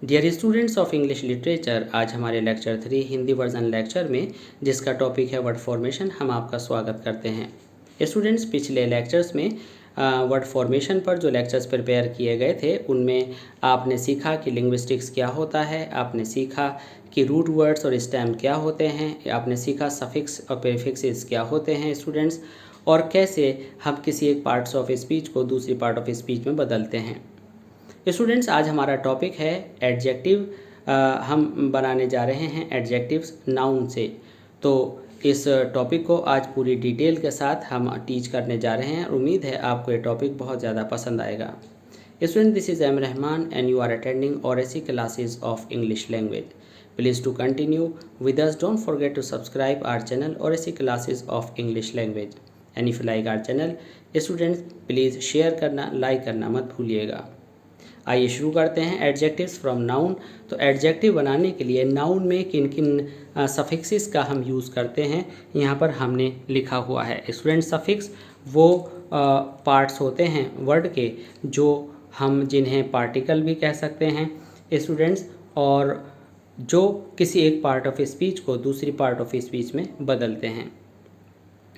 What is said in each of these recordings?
Dear students of English literature, आज हमारे lecture 3 Hindi version lecture में जिसका टॉपिक है वर्ड फॉर्मेशन, हम आपका स्वागत करते हैं। स्टूडेंट्स, पिछले लेक्चर्स में वर्ड फॉर्मेशन पर जो लेक्चर्स प्रिपेयर किए गए थे उनमें आपने सीखा कि लिंग्विस्टिक्स क्या होता है, आपने सीखा कि रूट वर्ड्स और स्टेम क्या होते हैं, आपने सीखा सफिक्स और प्रीफिक्सेस क्या होते हैं स्टूडेंट्स, और कैसे हम किसी एक पार्ट्स ऑफ स्पीच को दूसरी पार्ट ऑफ स्पीच में बदलते हैं। स्टूडेंट्स, आज हमारा टॉपिक है एडजेक्टिव। हम बनाने जा रहे हैं एडजेक्टिव्स नाउन से। तो इस टॉपिक को आज पूरी डिटेल के साथ हम टीच करने जा रहे हैं। उम्मीद है आपको ये टॉपिक बहुत ज़्यादा पसंद आएगा। Student, this is M Rahman and you are attending oracy classes of English language. Please to continue with us, don't forget to subscribe our channel oracy classes of English language and if you like our channel students, please share करना, like करना मत भूलिएगा। आइए शुरू करते हैं adjectives from noun. तो adjective बनाने के लिए नाउन में किन किन सफिक्सेस का हम यूज़ करते हैं यहाँ पर हमने लिखा हुआ है। स्टूडेंट, सफिक्स वो पार्ट्स होते हैं वर्ड के जो हम जिन्हें पार्टिकल भी कह सकते हैं स्टूडेंट्स, और जो किसी एक पार्ट ऑफ स्पीच को दूसरी पार्ट ऑफ स्पीच में बदलते हैं।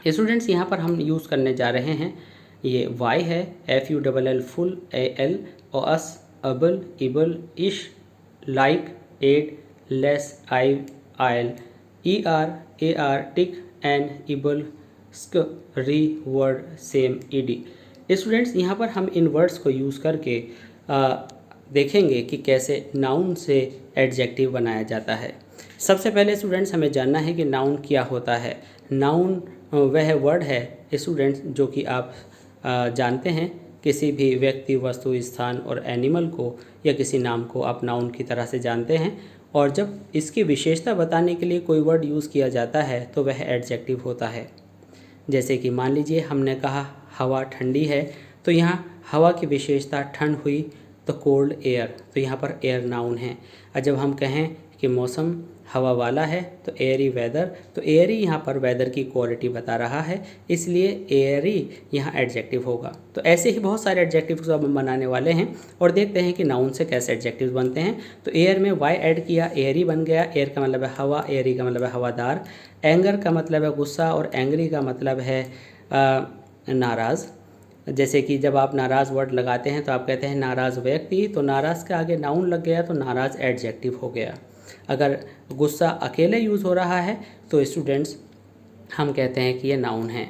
स्टूडेंट्स, यहाँ पर हम यूज़ करने जा रहे हैं, ये वाई है, FULL फुल, AL, अस, able, ible, ish, like, ed, less, ile, AR, tic, en, ible, स्क, re, word, same, ED। Students, यहाँ पर हम इन वर्ड्स को यूज़ करके देखेंगे कि कैसे नाउन से एडजेक्टिव बनाया जाता है। सबसे पहले स्टूडेंट्स हमें जानना है कि नाउन क्या होता है। नाउन वह वर्ड है स्टूडेंट्स जो कि आप जानते हैं, किसी भी व्यक्ति, वस्तु, स्थान और एनिमल को या किसी नाम को आप नाउन की तरह से जानते हैं, और जब इसकी विशेषता बताने के लिए कोई वर्ड यूज़ किया जाता है तो वह एडजेक्टिव होता है। जैसे कि मान लीजिए हमने कहा हवा ठंडी है, तो यहाँ हवा की विशेषता ठंड हुई तो कोल्ड एयर, तो यहाँ पर एयर नाउन है। और जब हम कहें कि मौसम हवा वाला है तो एयरी वेदर, तो एयरी यहाँ पर वेदर की क्वालिटी बता रहा है, इसलिए एयरी यहाँ एडजेक्टिव होगा। तो ऐसे ही बहुत सारे एडजेक्टिव्स अब हम बनाने वाले हैं और देखते हैं कि नाउन से कैसे एडजेक्टिव्स बनते हैं। तो एयर में वाई ऐड किया, एयरी बन गया। एयर का मतलब है हवा, एयरी का मतलब है हवादार। एंगर का मतलब है गुस्सा और एंग्री का मतलब है नाराज़। जैसे कि जब आप नाराज़ वर्ड लगाते हैं तो आप कहते हैं नाराज़ व्यक्ति, तो नाराज़ के आगे नाउन लग गया तो नाराज़ एडजेक्टिव हो गया। अगर गुस्सा अकेले यूज़ हो रहा है तो स्टूडेंट्स हम कहते हैं कि ये नाउन है।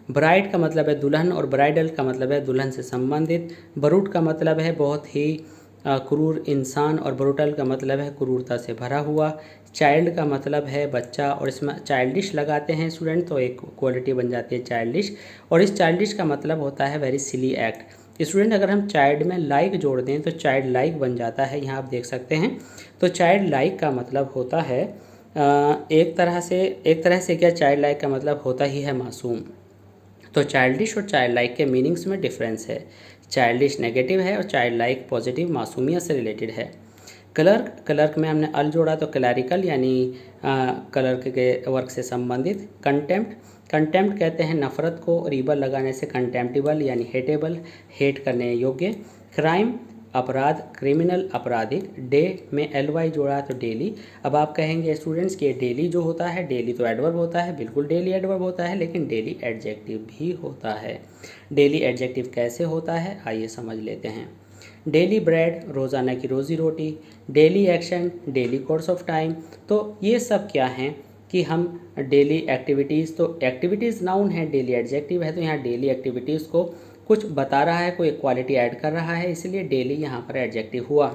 ब्राइड का मतलब है दुल्हन और ब्राइडल का मतलब है दुल्हन से संबंधित। बरूट का मतलब है बहुत ही क्रूर इंसान और ब्रूटल का मतलब है क्रूरता से भरा हुआ। चाइल्ड का मतलब है बच्चा, और इसमें चाइल्डिश लगाते हैं स्टूडेंट तो एक क्वालिटी बन जाती है चाइल्डिश, और इस चाइल्डिश का मतलब होता है वेरी सिली एक्ट। स्टूडेंट, अगर हम चाइल्ड में लाइक जोड़ दें तो चाइल्ड लाइक बन जाता है, यहाँ आप देख सकते हैं। तो चाइल्ड लाइक का मतलब होता है एक तरह से क्या, चाइल्ड लाइक का मतलब होता ही है मासूम। तो चाइल्डिश और चाइल्ड लाइक के मीनिंग्स में डिफरेंस है। चाइल्डिश नेगेटिव है और चाइल्ड लाइक पॉजिटिव, मासूमियत से रिलेटेड है। क्लर्क में हमने अल जोड़ा तो क्लैरिकल यानी क्लर्क के वर्क से संबंधित। कंटेम्प्ट कहते हैं नफ़रत को, और ईबल लगाने से कंटेम्प्टिबल यानी हेटेबल, हेट करने योग्य। क्राइम अपराध, क्रिमिनल अपराधिक। डे में LY जोड़ा तो डेली। अब आप कहेंगे स्टूडेंट्स कि डेली जो होता है, डेली तो एडवर्ब होता है, बिल्कुल डेली एडवर्ब होता है, लेकिन डेली एडजेक्टिव भी होता है। डेली एडजेक्टिव कैसे होता है आइए समझ लेते हैं। डेली ब्रेड, रोज़ाना की रोज़ी रोटी। Daily action, daily course of time. तो ये सब क्या हैं कि हम डेली एक्टिविटीज़, तो एक्टिविटीज़ नाउन है, डेली एडजेक्टिव है, तो यहाँ डेली एक्टिविटीज़ को कुछ बता रहा है, कोई क्वालिटी ऐड कर रहा है, इसलिए डेली यहाँ पर एडजेक्टिव हुआ।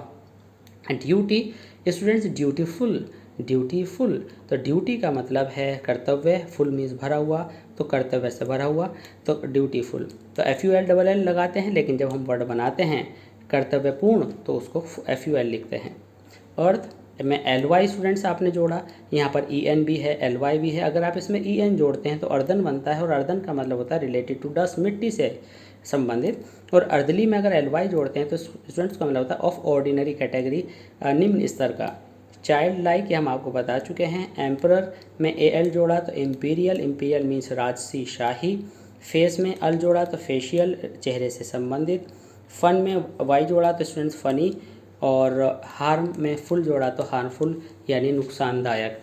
ड्यूटी, स्टूडेंट्स ड्यूटीफुल, तो ड्यूटी का मतलब है कर्तव्य, फुल मीन्स भरा हुआ, तो कर्तव्य से भरा हुआ, तो ड्यूटीफुल। तो FULLL लगाते हैं, लेकिन जब हम वर्ड बनाते हैं कर्तव्यपूर्ण तो उसको FUL लिखते हैं। अर्थ में LY स्टूडेंट्स आपने जोड़ा, यहाँ पर EN भी है, LY भी है। अगर आप इसमें EN जोड़ते हैं तो अर्दन बनता है, और अर्दन का मतलब होता है रिलेटेड टू डस्ट, मिट्टी से संबंधित। और अर्दली में अगर LY जोड़ते हैं तो स्टूडेंट्स का मतलब होता है ऑफ ऑर्डिनरी कैटेगरी, निम्न स्तर का। चाइल्ड लाइक ये हम आपको बता चुके हैं। एम्परर में AL जोड़ा तो इम्पीरियल मीन्स राजसी, शाही। फेस में अल जोड़ा तो फेशियल, चेहरे से संबंधित। फन में Y जोड़ा तो स्टूडेंट्स फनी। और हार्म में फुल जोड़ा तो हार्मफुल यानी नुकसानदायक।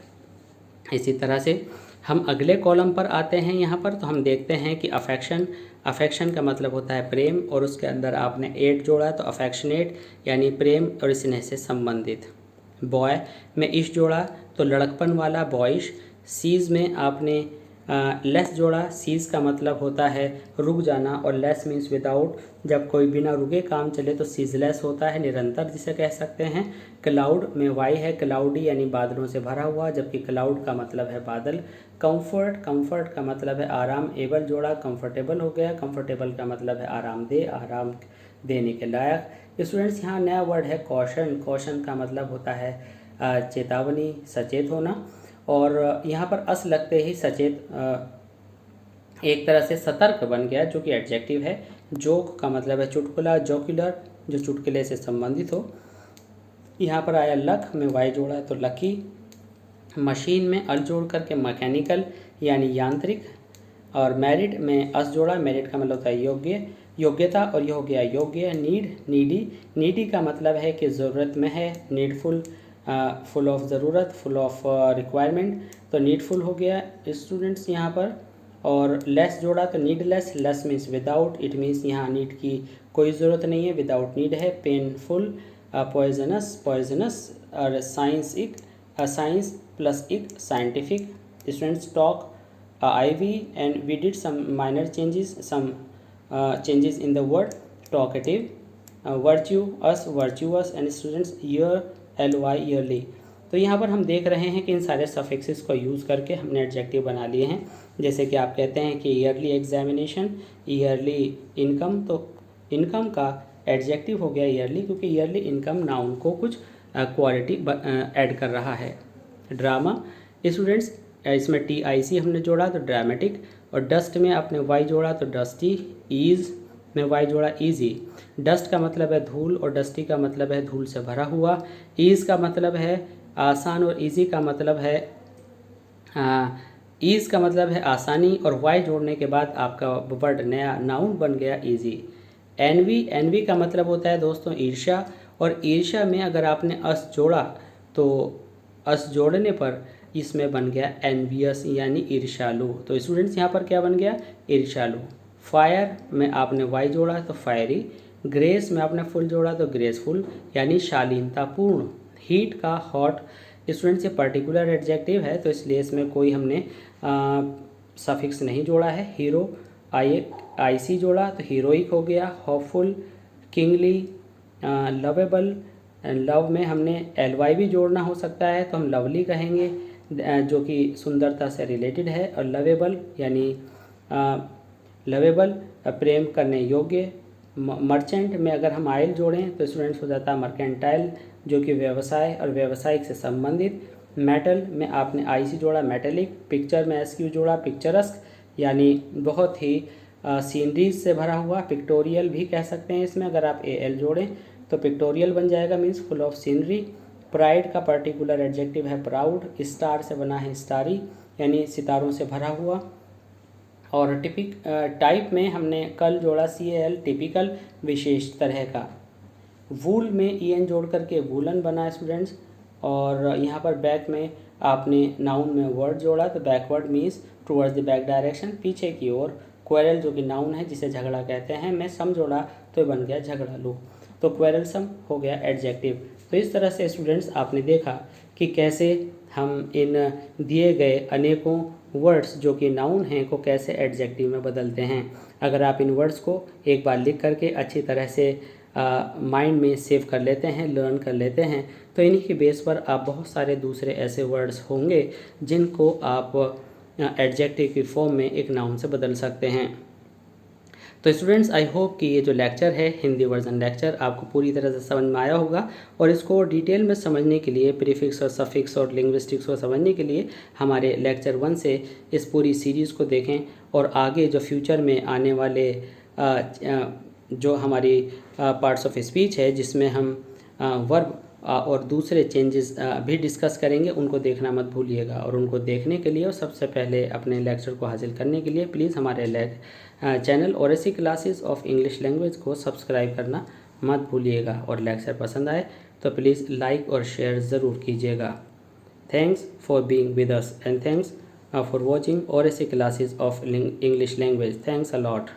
इसी तरह से हम अगले कॉलम पर आते हैं यहाँ पर, तो हम देखते हैं कि अफेक्शन का मतलब होता है प्रेम, और उसके अंदर आपने एट जोड़ा तो अफेक्शनेट यानी प्रेम और स्नेह से संबंधित। बॉय में इश जोड़ा तो लड़कपन वाला बॉयश। सीज में आपने लेस जोड़ा, सीज का मतलब होता है रुक जाना, और लेस मीन्स विदाउट। जब कोई बिना रुके काम चले तो सीजलेस होता है, निरंतर जिसे कह सकते हैं। क्लाउड में वाई है, क्लाउडी यानी बादलों से भरा हुआ, जबकि क्लाउड का मतलब है बादल। कंफर्ट का मतलब है आराम, एबल जोड़ा कंफर्टेबल हो गया, कंफर्टेबल का मतलब है आरामदेह, आराम देने के लायक। स्टूडेंट्स यहाँ नया वर्ड है कॉशन का मतलब होता है चेतावनी, सचेत होना, और यहाँ पर अस लगते ही सचेत एक तरह से सतर्क बन गया, जो कि एडजेक्टिव है। जोक का मतलब है चुटकुला, जोक्युलर जो चुटकुले से संबंधित हो। यहाँ पर आया लक में वाई जोड़ा तो लकी। मशीन में अल जोड़ करके मैकेनिकल यानी यांत्रिक, और मैरिड में अस जोड़ा, मैरिड का मतलब होता है योग्यता, और यह हो गया योग्य। नीडी का मतलब है कि ज़रूरत में है, नीडफुल फुल ऑफ ज़रूरत, फुल ऑफ रिक्वायरमेंट, तो नीडफुल हो गया स्टूडेंट्स यहाँ पर। और लेस जोड़ा तो needless, less means without, it means यहाँ नीड की कोई ज़रूरत नहीं है, विदाउट नीड है। पेनफुल, पॉइजनस और साइंस प्लस इक scientific. Students talk IV and we did some minor changes in the word talkative. Virtue, us, virtuous, and students year, ly, yearly। तो यहाँ पर हम देख रहे हैं कि इन सारे सफिक्सेस को यूज़ करके हमने एडजेक्टिव बना लिए हैं। जैसे कि आप कहते हैं कि ईयरली एग्जामिनेशन, ईयरली इनकम, तो इनकम का एडजेक्टिव हो गया ईयरली, क्योंकि ईयरली इनकम नाउन को कुछ क्वालिटी ऐड कर रहा है। ड्रामा स्टूडेंट्स, इसमें TIC हमने जोड़ा तो ड्रामेटिक, और डस्ट में आपने वाई जोड़ा तो डस्टी। ईज में वाई जोड़ा ईजी। डस्ट का मतलब है धूल, और डस्टी का मतलब है धूल से भरा हुआ। ईज का मतलब है आसान, और ईजी का मतलब है ईज का मतलब है आसानी, और वाई जोड़ने के बाद आपका वर्ड नया नाउन बन गया ईजी। एनवी का मतलब होता है दोस्तों ईर्ष्या, और ईर्ष्या में अगर आपने अस जोड़ा तो अस जोड़ने पर इसमें बन गया एनवियस यानी ईर्ष्यालु। तो स्टूडेंट्स यहाँ पर क्या बन गया, ईर्ष्यालु। फायर में आपने वाई जोड़ा तो फायरी। ग्रेस में आपने फुल जोड़ा तो ग्रेसफुल यानी शालीनतापूर्ण। हीट का हॉट। स्टूडेंट्स ये पर्टिकुलर एडजेक्टिव है, तो इसलिए इसमें कोई हमने सफिक्स नहीं जोड़ा है। हीरो IC जोड़ा तो हीरोइक हो गया। होपफुल, किंगली, लवेबल, लव में हमने LY भी जोड़ना हो सकता है तो हम लवली कहेंगे, जो कि सुंदरता से रिलेटेड है। और लवेबल यानी लवेबल प्रेम करने योग्य। मर्चेंट में अगर हम आयल जोड़ें तो स्टूडेंट्स हो जाता है मर्केंटाइल, जो कि व्यवसाय और व्यवसायिक से संबंधित। मेटल में आपने IC जोड़ा मेटेलिक। पिक्चर में SQ जोड़ा पिक्चरस्क, यानी बहुत ही सीनरीज से भरा हुआ। पिक्टोरियल भी कह सकते हैं इसमें, अगर आप AL जोड़ें तो पिक्टोरियल बन जाएगा, means full of scenery. Pride का पर्टिकुलर एडजेक्टिव है प्राउड। स्टार से बना है स्टारी, यानी सितारों से भरा हुआ। और टाइप में हमने कल जोड़ा CAL, टिपिकल, विशेष तरह का। वूल में EN जोड़ करके वूलन बना स्टूडेंट्स। और यहाँ पर बैक में आपने नाउन में वर्ड जोड़ा तो backward means towards the back direction, पीछे की ओर। क्वेरल जो कि नाउन है जिसे झगड़ा कहते हैं, में सम जोड़ा तो बन गया झगड़ालू, तो क्वेरलसम हो गया एडजेक्टिव। तो इस तरह से स्टूडेंट्स आपने देखा कि कैसे हम इन दिए गए अनेकों वर्ड्स जो कि नाउन हैं को कैसे एडजेक्टिव में बदलते हैं। अगर आप इन वर्ड्स को एक बार लिख करके अच्छी तरह से माइंड में सेव कर लेते हैं, लर्न कर लेते हैं, तो इन्हीं के बेस पर आप बहुत सारे दूसरे ऐसे वर्ड्स होंगे जिनको आप एडजेक्टिव की फॉर्म में एक नाउन से बदल सकते हैं। तो स्टूडेंट्स आई होप कि ये जो लेक्चर है हिंदी वर्जन लेक्चर आपको पूरी तरह से समझ में आया होगा, और इसको डिटेल में समझने के लिए प्रीफिक्स और सफिक्स और लिंग्विस्टिक्स को समझने के लिए हमारे लेक्चर 1 से इस पूरी सीरीज़ को देखें। और आगे जो फ्यूचर में आने वाले जो हमारी पार्ट्स ऑफ स्पीच है जिसमें हम वर्ब और दूसरे चेंजेस भी डिस्कस करेंगे, उनको देखना मत भूलिएगा। और उनको देखने के लिए और सबसे पहले अपने लेक्चर को हासिल करने के लिए प्लीज़ हमारे channel ORAC classes of English language को सब्सक्राइब करना मत भूलिएगा और लेक्चर पसंद आए तो प्लीज़ लाइक और शेयर ज़रूर कीजिएगा। Thanks for being with us and thanks for watching और ऐसे classes of English language. Thanks a lot.